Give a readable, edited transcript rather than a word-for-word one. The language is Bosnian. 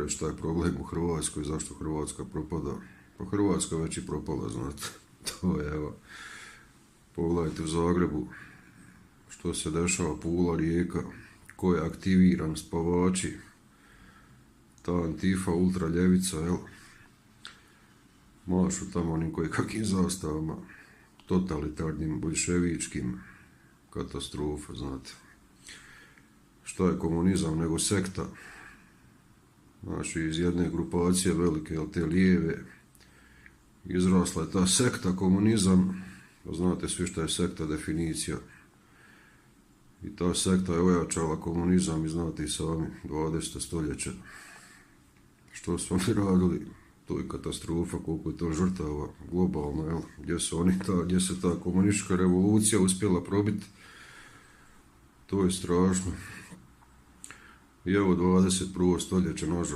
reći šta je problem u Hrvatskoj, zašto Hrvatska propada. Pa Hrvatska već i propala, znate. To je, evo, pogledajte u Zagrebu što se dešava, Pula, Rijeka, ko je aktiviran, spavači, ta Antifa, ultraljevica, jel? Mašu tamo onim koji kakim zastavama, totalitarnim, boljševičkim, katastrofa, znate. Šta je komunizam nego sekta? Znači, iz jedne grupacije velike, jel, te lijeve, izrasla je ta sekta, komunizam. Znate svi šta je sekta, definicija. I ta sekta je ojačala komunizam i znate i sami, 20. stoljeće. Što su oni radili? To je katastrofa, koliko je to žrtava globalno, jel? Gdje se ta komunistička revolucija uspjela probiti. To je strašno. I evo 21. stoljeće, nažalost,